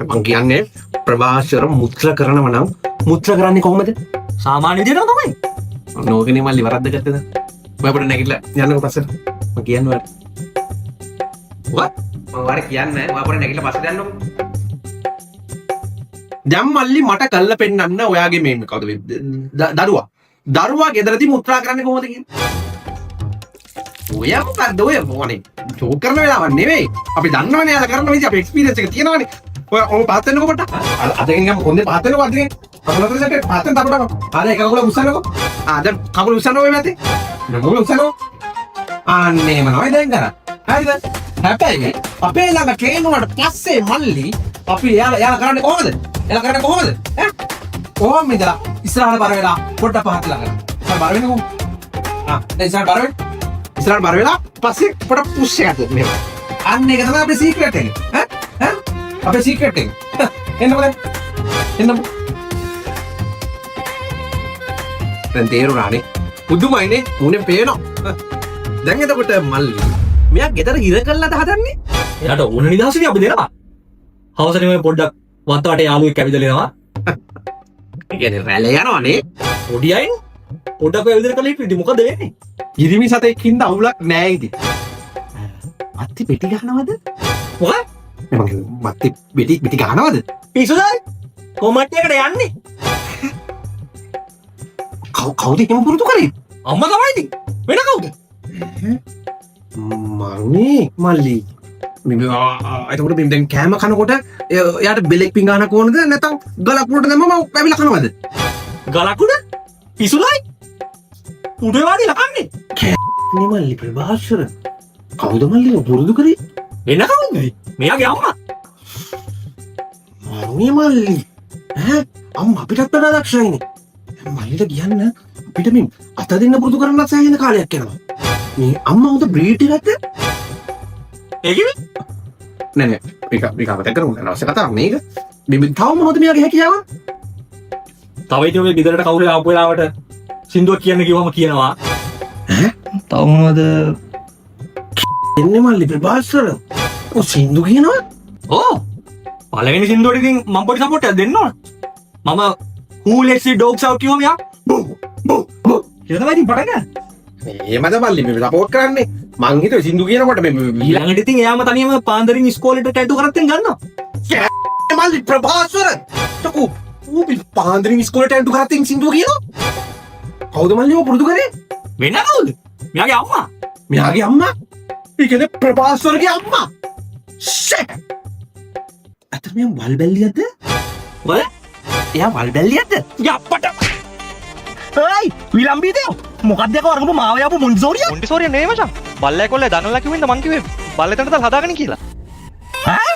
මං කියන්නේ ප්‍රභාස්වර මුත්‍ර කරනවා නම් මුත්‍ර කරන්නේ කොහොමද? සාමාන්‍ය විදිහටම තමයි. නෝකනේ මල්ලි වරද්ද ගත්තද? මම අපිට නැගිටලා යන්නකෝ පස්සට. මං කියන්නේ වට. what? මම වර කියන්නේ ඔය අපිට නැගිටලා පස්සට යන්නකෝ. දැන් මල්ලි මට කල්ල පෙන්නන්න ඔයාගේ මේ කවුද දරුවා. දරුවා ගෙදරදී මුත්‍රා කරන්නේ කොහොමද කියන්නේ? ඔයා මොකද්ද ඔය මොනේ? ජෝක් කරන වෙලාවක් නෙවෙයි. අපි දන්නවනේ යාලා කරන විදිහ අපි එක්ස්පීරියන්ස් එක තියෙනවනේ. ඔය පාත් වෙනකො කොට. අදගෙන් ගම කොන්දේ පාත් වෙනකො අදගෙන්. කකුල අතරට පාත් වෙන තපඩම. ආද එක කකුල උස්සනකො. දැන් කකුල උස්සනවා ඔය මැතේ. කකුල උස්සනවා. අනේ මොනවද දැන් කරන්නේ? හරිද? හැබැයි අපේ ළඟ ට්‍රේන් වුණාට පස්සේ මල්ලි අපි යාලා කරන්නේ කොහොමද? යාලා කරන්නේ කොහොමද? ඈ? කොහොමද ඉඳලා ඉස්සරහට බර වෙලා පොඩ්ඩක් පහත් ළඟ. ඉස්සරහ බර වෙනකො. දැන් ඉස්සරහට බර වෙන්න. ඉස්සරහට බර වෙලා පස්සේ පොඩ පුෂ් එකක් දෙන්න මෙහෙම. අන්න ඒක තමයි අපේ සීක්‍රට් එක. ඈ? අපේ සීක්‍රට් එක. එන්නකො දැන්. එන්නකො. දැන් තේරුණානේ. පුදුමයිනේ. උනේ පේනවා. දැන් එතකොට මල්ලි මෙයා ගෙදර ඉර කළාද හදන්නේ? එයාට ඕන නිදහසනේ අපි දෙනවා. හවසනේ මේ පොඩ්ඩක් වත්තාට යාළුවෙක් ඇවිදලා එනවා. ඒ කියන්නේ රැළ යනවනේ. පොඩි අයින් පොඩ්ඩක් ඔය විදිහට කළේ ඉතින් මොකද වෙන්නේ? ඉරිමි සතෙක් හින්දා අවුලක් නෑ ඉතින්. මත්ති පෙටි ගහනවද? මොකද? මත්ති පිටි ගහනවද? පිසුදයි. කොමට් එකට යන්නේ. කවුද එහෙම පුරුදු කරේ? අම්මා තමයි ඉතින්. වෙන කවුද? මන්නේ මල්ලි. එතකොට මේ දැන් කෑම කනකොට එයාට බෙලෙක් පිඟාන කොනද නැත්නම් ගලක් උඩට දැම්මම පැවිලා කනවද? ගලක් උඩ? පිසුදයි. උඩේ වාඩි ලකන්නේ. නේ මල්ලි ප්‍රභාස්වර. කවුද මල්ලි පුරුදු කරේ? වෙන කවුද? මෙයාගේ අම්මා. මන්නේ මල්ලි. අම්මා අපිටත් වඩා දක්ෂයිනේ. මල්ලිට කියන්න අපිට මේ අත දෙන්න පුරුදු කරන්නත් සෑහෙන කාලයක් යනවා. මේ අම්මා උද බ්‍රීඩ් එකක්ද? ඒ කිව්වේ? නෑ මේක අපිට කරන්න අවශ්‍ය කතාවක් මේක. මේ තව මොනවද මෙයාගේ හැකියාව? තව ඉතින් ඔය ගෙදරට කවුරු ආපු වෙලාවට සින්දුවක් කියන්න කිව්වම කියනවා. තව මොනවද? එන්නේ මල්ලි ප්‍රභාස්වර. ඔය සින්දු කියනවා? ඕ පළවෙනි සින්දුවට ඉතින් මම පොඩි සපෝට් එකක් දෙන්න ඕන. මම who lets the dogs out කිව්වම යා බෝ බෝ බෝ කියලා තමයි ඉතින් පටන් ගන්න. මේමද මල්ලි මේ සපෝට් කරන්නේ. මං හිතුවේ සින්දු කියනකොට මේ ඊළඟට ඉතින් එයාම තනියම පාන්දරින් ඉස්කෝලේට ටැටු කරත්තෙන් ගන්නවා. මල්ලි ප්‍රභාස්වර. තකු ඌ පාන්දරින් ඉස්කෝලේට ටැටු කරත්තෙන් සින්දු කියනවා. කවුද මල්ලි ඔය පුරුදු කරේ? වෙන කවුද? මෙයාගේ අම්මා. මෙයාගේ අම්මා? ඒ කියන්නේ ප්‍රභාස්වරගේ අම්මා. ෂට්. අතන මේ වල් බැල්ලියද? වල? එයා වල් බැල්ලියද? යප්පට. ඒයි විලම්බීදේ මොකක්ද ඒක වරගපු මාව යපු මොන්ටිසෝරිය? මොන්ටිසෝරිය නෙවෙයි මචං. බල්ලෑ කොල්ලේ දනලා කිව්වෙන්ද මං කිව්වේ බල්ලේ තැනට හදාගන්න කියලා. ඈ?